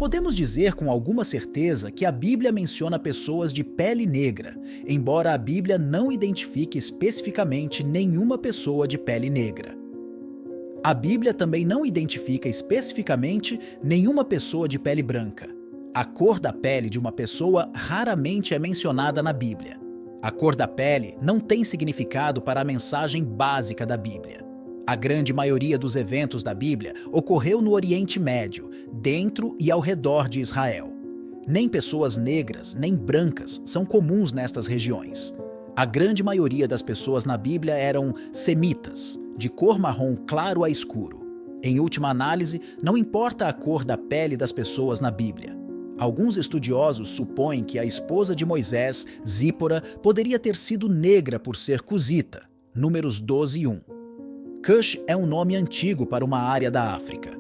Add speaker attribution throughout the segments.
Speaker 1: Podemos dizer com alguma certeza que a Bíblia menciona pessoas de pele negra, embora a Bíblia não identifique especificamente nenhuma pessoa de pele negra. A Bíblia também não identifica especificamente nenhuma pessoa de pele branca. A cor da pele de uma pessoa raramente é mencionada na Bíblia. A cor da pele não tem significado para a mensagem básica da Bíblia. A grande maioria dos eventos da Bíblia ocorreu no Oriente Médio, dentro e ao redor de Israel. Nem pessoas negras, nem brancas são comuns nestas regiões. A grande maioria das pessoas na Bíblia eram semitas, de cor marrom claro a escuro. Em última análise, não importa a cor da pele das pessoas na Bíblia. Alguns estudiosos supõem que a esposa de Moisés, Zípora, poderia ter sido negra por ser cusita, Números 12:1. Cush é um nome antigo para uma área da África.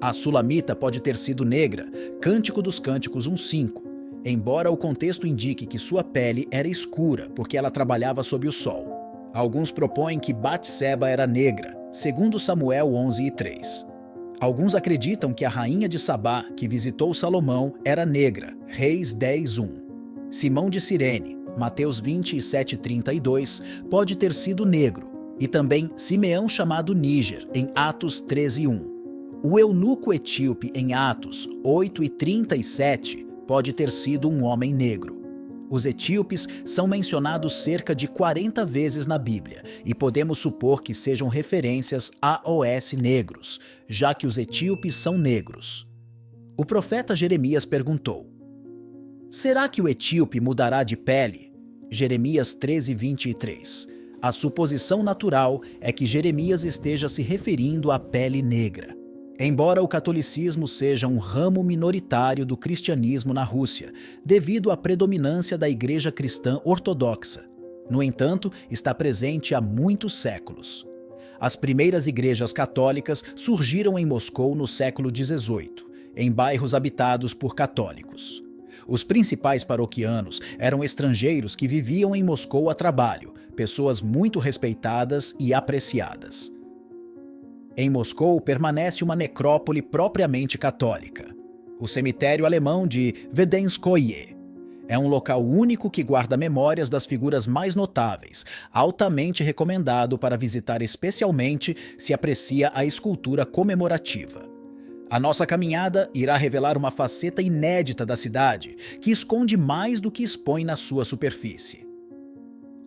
Speaker 1: A Sulamita pode ter sido negra, Cântico dos Cânticos 1:5, embora o contexto indique que sua pele era escura porque ela trabalhava sob o sol. Alguns propõem que Batseba era negra, segundo Samuel 11:3. Alguns acreditam que a rainha de Sabá, que visitou Salomão, era negra, Reis 10:1. Simão de Cirene, Mateus 27:32, pode ter sido negro, e também Simeão chamado Níger, em Atos 13:1. O eunuco etíope em Atos 8:37 pode ter sido um homem negro. Os etíopes são mencionados cerca de 40 vezes na Bíblia e podemos supor que sejam referências a os negros, já que os etíopes são negros. O profeta Jeremias perguntou: será que o etíope mudará de pele? Jeremias 13:23. A suposição natural é que Jeremias esteja se referindo à pele negra. Embora o catolicismo seja um ramo minoritário do cristianismo na Rússia, devido à predominância da Igreja Cristã Ortodoxa, no entanto, está presente há muitos séculos. As primeiras igrejas católicas surgiram em Moscou no século XVIII, em bairros habitados por católicos. Os principais paroquianos eram estrangeiros que viviam em Moscou a trabalho, pessoas muito respeitadas e apreciadas. Em Moscou permanece uma necrópole propriamente católica, o cemitério alemão de Vedenskoye. É um local único que guarda memórias das figuras mais notáveis, altamente recomendado para visitar especialmente se aprecia a escultura comemorativa. A nossa caminhada irá revelar uma faceta inédita da cidade, que esconde mais do que expõe na sua superfície.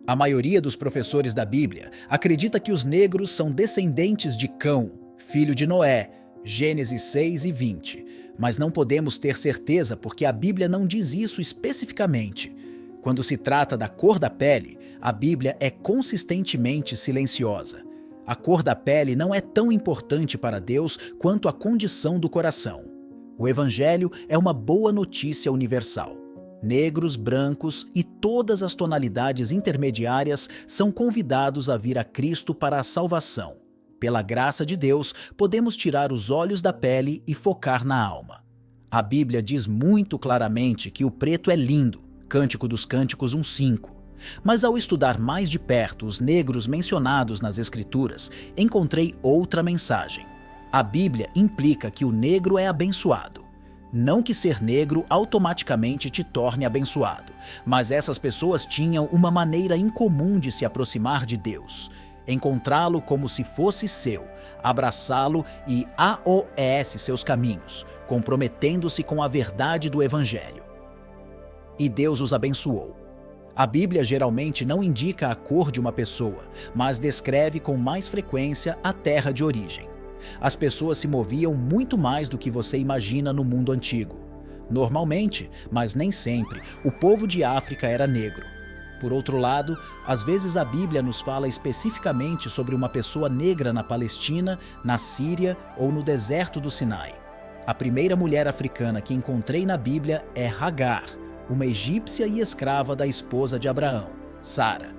Speaker 1: A maioria dos professores da Bíblia acredita que os negros são descendentes de Cão, filho de Noé, Gênesis 6:20, mas não podemos ter certeza porque a Bíblia não diz isso especificamente. Quando se trata da cor da pele, a Bíblia é consistentemente silenciosa. A cor da pele não é tão importante para Deus quanto a condição do coração. O Evangelho é uma boa notícia universal. Negros, brancos e todas as tonalidades intermediárias são convidados a vir a Cristo para a salvação. Pela graça de Deus, podemos tirar os olhos da pele e focar na alma. A Bíblia diz muito claramente que o preto é lindo, Cântico dos Cânticos 1:5. Mas ao estudar mais de perto os negros mencionados nas Escrituras, encontrei outra mensagem. A Bíblia implica que o negro é abençoado. Não que ser negro automaticamente te torne abençoado, mas essas pessoas tinham uma maneira incomum de se aproximar de Deus. Encontrá-lo como se fosse seu, abraçá-lo e aos seus caminhos, comprometendo-se com a verdade do Evangelho. E Deus os abençoou. A Bíblia geralmente não indica a cor de uma pessoa, mas descreve com mais frequência a terra de origem. As pessoas se moviam muito mais do que você imagina no mundo antigo. Normalmente, mas nem sempre, o povo de África era negro. Por outro lado, às vezes a Bíblia nos fala especificamente sobre uma pessoa negra na Palestina, na Síria ou no deserto do Sinai. A primeira mulher africana que encontrei na Bíblia é Hagar, uma egípcia e escrava da esposa de Abraão, Sara.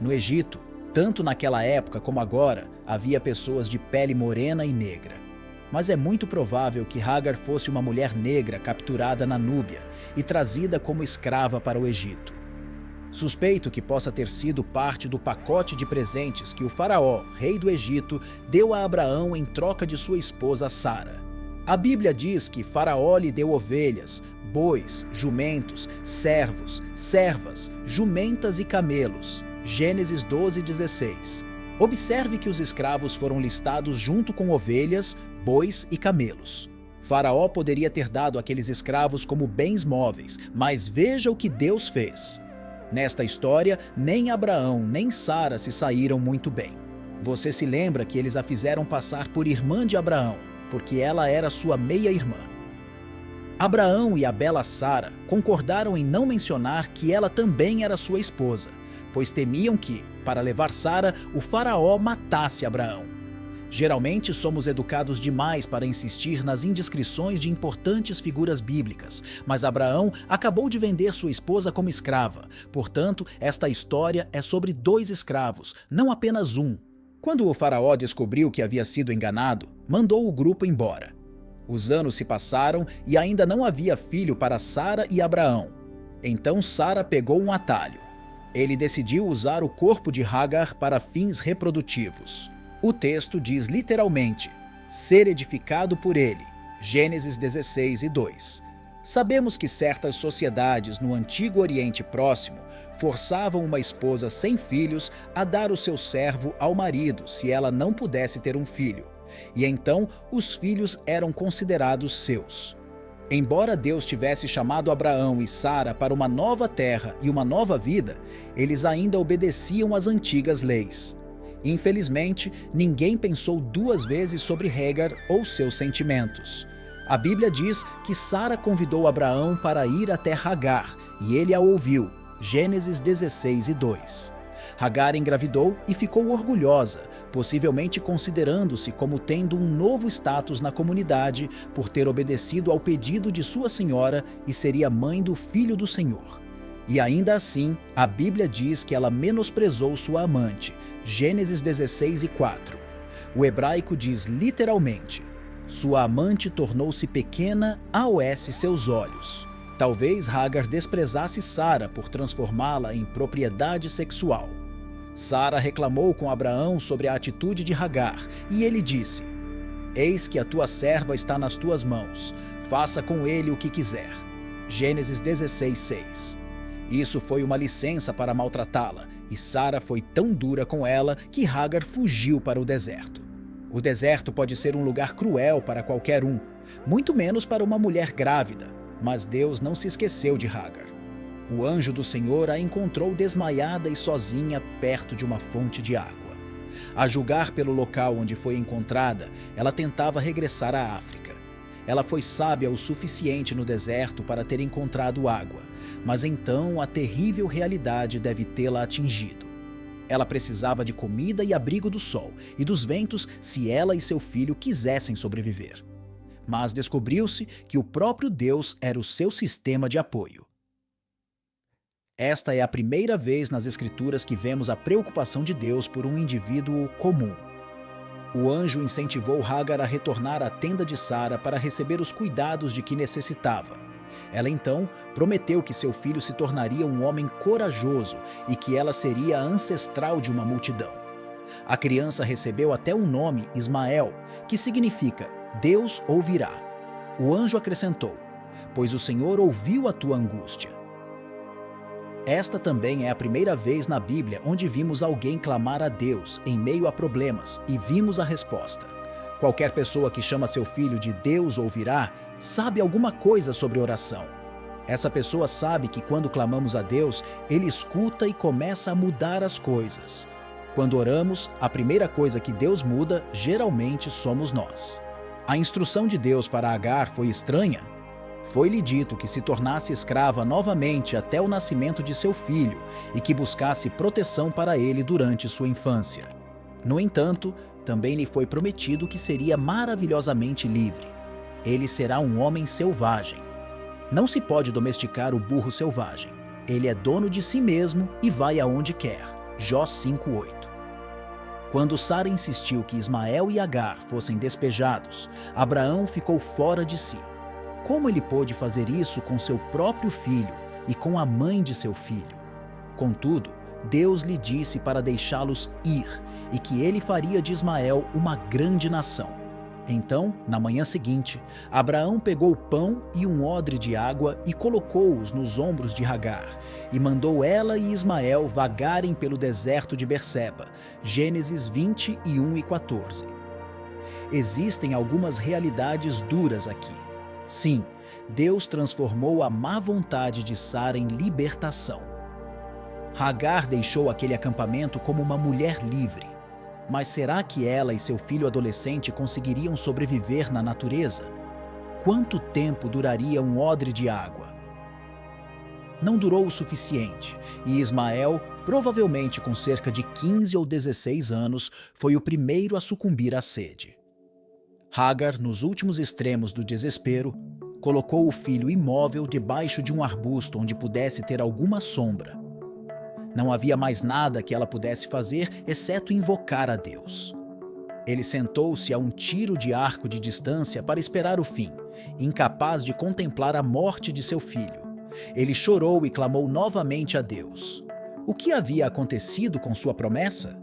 Speaker 1: No Egito, tanto naquela época como agora, havia pessoas de pele morena e negra. Mas é muito provável que Hagar fosse uma mulher negra capturada na Núbia e trazida como escrava para o Egito. Suspeito que possa ter sido parte do pacote de presentes que o faraó, rei do Egito, deu a Abraão em troca de sua esposa Sara. A Bíblia diz que Faraó lhe deu ovelhas, bois, jumentos, servos, servas, jumentas e camelos. Gênesis 12:16. Observe que os escravos foram listados junto com ovelhas, bois e camelos. Faraó poderia ter dado aqueles escravos como bens móveis, mas veja o que Deus fez. Nesta história, nem Abraão nem Sara se saíram muito bem. Você se lembra que eles a fizeram passar por irmã de Abraão, porque ela era sua meia-irmã. Abraão e a bela Sara concordaram em não mencionar que ela também era sua esposa, pois temiam que, para levar Sara, o faraó matasse Abraão. Geralmente somos educados demais para insistir nas indiscrições de importantes figuras bíblicas, mas Abraão acabou de vender sua esposa como escrava. Portanto, esta história é sobre 2 escravos, não apenas um. Quando o faraó descobriu que havia sido enganado, mandou o grupo embora. Os anos se passaram e ainda não havia filho para Sara e Abraão. Então Sara pegou um atalho. Ele decidiu usar o corpo de Hagar para fins reprodutivos. O texto diz literalmente, ser edificado por ele. Gênesis 16:2. Sabemos que certas sociedades no Antigo Oriente Próximo forçavam uma esposa sem filhos a dar o seu servo ao marido se ela não pudesse ter um filho, e então os filhos eram considerados seus. Embora Deus tivesse chamado Abraão e Sara para uma nova terra e uma nova vida, eles ainda obedeciam às antigas leis. Infelizmente, ninguém pensou 2 vezes sobre Hagar ou seus sentimentos. A Bíblia diz que Sara convidou Abraão para ir até Hagar, e ele a ouviu. Gênesis 16:2. Hagar engravidou e ficou orgulhosa, possivelmente considerando-se como tendo um novo status na comunidade por ter obedecido ao pedido de sua senhora e seria mãe do filho do Senhor. E ainda assim, a Bíblia diz que ela menosprezou sua amante. Gênesis 16:4. O hebraico diz literalmente, sua amante tornou-se pequena aos seus olhos. Talvez Hagar desprezasse Sara por transformá-la em propriedade sexual. Sara reclamou com Abraão sobre a atitude de Hagar, e ele disse, eis que a tua serva está nas tuas mãos, faça com ele o que quiser. Gênesis 16:6. Isso foi uma licença para maltratá-la, e Sara foi tão dura com ela que Hagar fugiu para o deserto. O deserto pode ser um lugar cruel para qualquer um, muito menos para uma mulher grávida, mas Deus não se esqueceu de Hagar. O anjo do Senhor a encontrou desmaiada e sozinha perto de uma fonte de água. A julgar pelo local onde foi encontrada, ela tentava regressar à África. Ela foi sábia o suficiente no deserto para ter encontrado água, mas então a terrível realidade deve tê-la atingido. Ela precisava de comida e abrigo do sol e dos ventos se ela e seu filho quisessem sobreviver. Mas descobriu-se que o próprio Deus era o seu sistema de apoio. Esta é a primeira vez nas Escrituras que vemos a preocupação de Deus por um indivíduo comum. O anjo incentivou Hagar a retornar à tenda de Sara para receber os cuidados de que necessitava. Ela então prometeu que seu filho se tornaria um homem corajoso e que ela seria a ancestral de uma multidão. A criança recebeu até um nome, Ismael, que significa Deus ouvirá. O anjo acrescentou, pois o Senhor ouviu a tua angústia. Esta também é a primeira vez na Bíblia onde vimos alguém clamar a Deus em meio a problemas e vimos a resposta. Qualquer pessoa que chama seu filho de Deus ouvirá, sabe alguma coisa sobre oração. Essa pessoa sabe que quando clamamos a Deus, Ele escuta e começa a mudar as coisas. Quando oramos, a primeira coisa que Deus muda, geralmente somos nós. A instrução de Deus para Agar foi estranha. Foi-lhe dito que se tornasse escrava novamente até o nascimento de seu filho e que buscasse proteção para ele durante sua infância. No entanto, também lhe foi prometido que seria maravilhosamente livre. Ele será um homem selvagem. Não se pode domesticar o burro selvagem. Ele é dono de si mesmo e vai aonde quer. Jó 5:8. Quando Sara insistiu que Ismael e Agar fossem despejados, Abraão ficou fora de si. Como ele pôde fazer isso com seu próprio filho e com a mãe de seu filho? Contudo, Deus lhe disse para deixá-los ir e que ele faria de Ismael uma grande nação. Então, na manhã seguinte, Abraão pegou o pão e um odre de água e colocou-os nos ombros de Agar, e mandou ela e Ismael vagarem pelo deserto de Berseba. Gênesis 21 e 14. Existem algumas realidades duras aqui. Sim, Deus transformou a má vontade de Sara em libertação. Agar deixou aquele acampamento como uma mulher livre. Mas será que ela e seu filho adolescente conseguiriam sobreviver na natureza? Quanto tempo duraria um odre de água? Não durou o suficiente, e Ismael, provavelmente com cerca de 15 ou 16 anos, foi o primeiro a sucumbir à sede. Hagar, nos últimos extremos do desespero, colocou o filho imóvel debaixo de um arbusto onde pudesse ter alguma sombra. Não havia mais nada que ela pudesse fazer exceto invocar a Deus. Ele sentou-se a um tiro de arco de distância para esperar o fim, incapaz de contemplar a morte de seu filho. Ele chorou e clamou novamente a Deus. O que havia acontecido com sua promessa?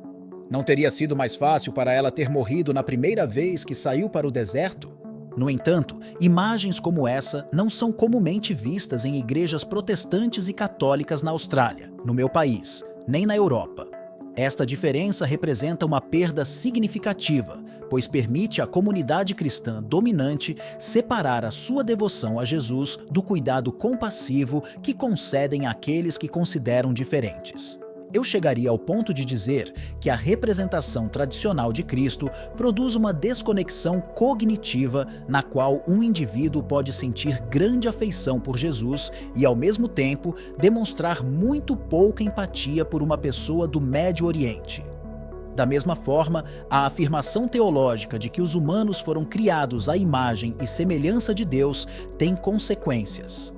Speaker 1: Não teria sido mais fácil para ela ter morrido na primeira vez que saiu para o deserto? No entanto, imagens como essa não são comumente vistas em igrejas protestantes e católicas na Austrália, no meu país, nem na Europa. Esta diferença representa uma perda significativa, pois permite à comunidade cristã dominante separar a sua devoção a Jesus do cuidado compassivo que concedem àqueles que consideram diferentes. Eu chegaria ao ponto de dizer que a representação tradicional de Cristo produz uma desconexão cognitiva na qual um indivíduo pode sentir grande afeição por Jesus e, ao mesmo tempo, demonstrar muito pouca empatia por uma pessoa do Médio Oriente. Da mesma forma, a afirmação teológica de que os humanos foram criados à imagem e semelhança de Deus tem consequências.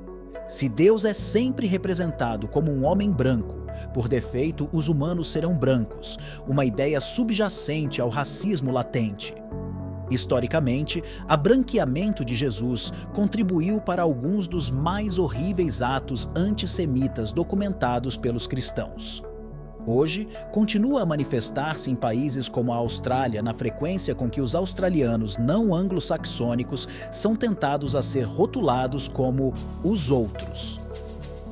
Speaker 1: Se Deus é sempre representado como um homem branco, por defeito os humanos serão brancos, uma ideia subjacente ao racismo latente. Historicamente, a branqueamento de Jesus contribuiu para alguns dos mais horríveis atos antissemitas documentados pelos cristãos. Hoje, continua a manifestar-se em países como a Austrália na frequência com que os australianos não anglo-saxônicos são tentados a ser rotulados como os outros.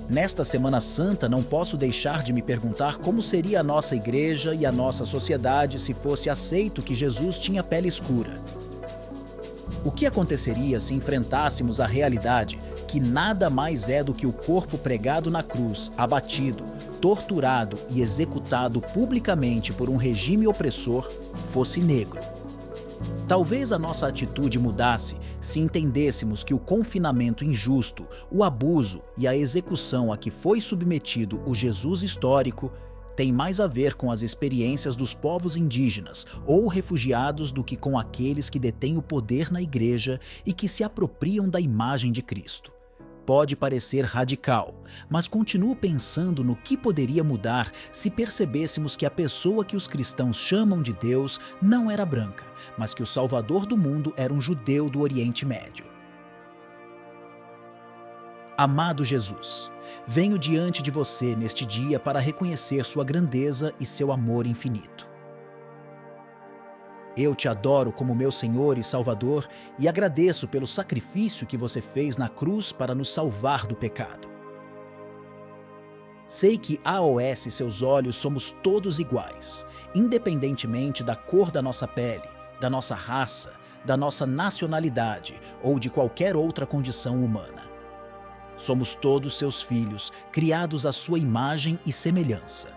Speaker 1: Nesta Semana Santa, não posso deixar de me perguntar como seria a nossa igreja e a nossa sociedade se fosse aceito que Jesus tinha pele escura. O que aconteceria se enfrentássemos a realidade que nada mais é do que o corpo pregado na cruz, abatido, torturado e executado publicamente por um regime opressor, fosse negro? Talvez a nossa atitude mudasse se entendêssemos que o confinamento injusto, o abuso e a execução a que foi submetido o Jesus histórico tem mais a ver com as experiências dos povos indígenas ou refugiados do que com aqueles que detêm o poder na igreja e que se apropriam da imagem de Cristo. Pode parecer radical, mas continuo pensando no que poderia mudar se percebêssemos que a pessoa que os cristãos chamam de Deus não era branca, mas que o Salvador do mundo era um judeu do Oriente Médio. Amado Jesus, venho diante de você neste dia para reconhecer sua grandeza e seu amor infinito. Eu te adoro como meu Senhor e Salvador e agradeço pelo sacrifício que você fez na cruz para nos salvar do pecado. Sei que aos seus olhos somos todos iguais, independentemente da cor da nossa pele, da nossa raça, da nossa nacionalidade ou de qualquer outra condição humana. Somos todos seus filhos, criados à sua imagem e semelhança.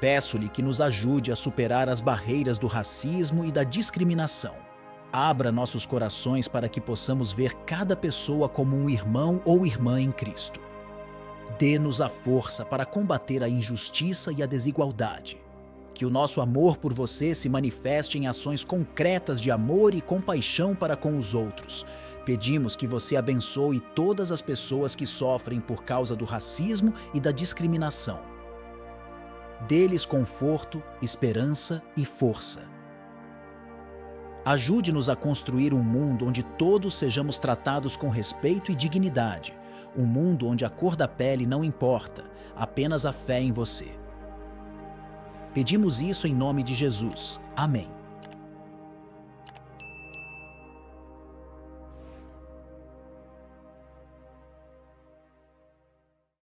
Speaker 1: Peço-lhe que nos ajude a superar as barreiras do racismo e da discriminação. Abra nossos corações para que possamos ver cada pessoa como um irmão ou irmã em Cristo. Dê-nos a força para combater a injustiça e a desigualdade. Que o nosso amor por você se manifeste em ações concretas de amor e compaixão para com os outros. Pedimos que você abençoe todas as pessoas que sofrem por causa do racismo e da discriminação. Dê-lhes conforto, esperança e força. Ajude-nos a construir um mundo onde todos sejamos tratados com respeito e dignidade, um mundo onde a cor da pele não importa, apenas a fé em você. Pedimos isso em nome de Jesus. Amém.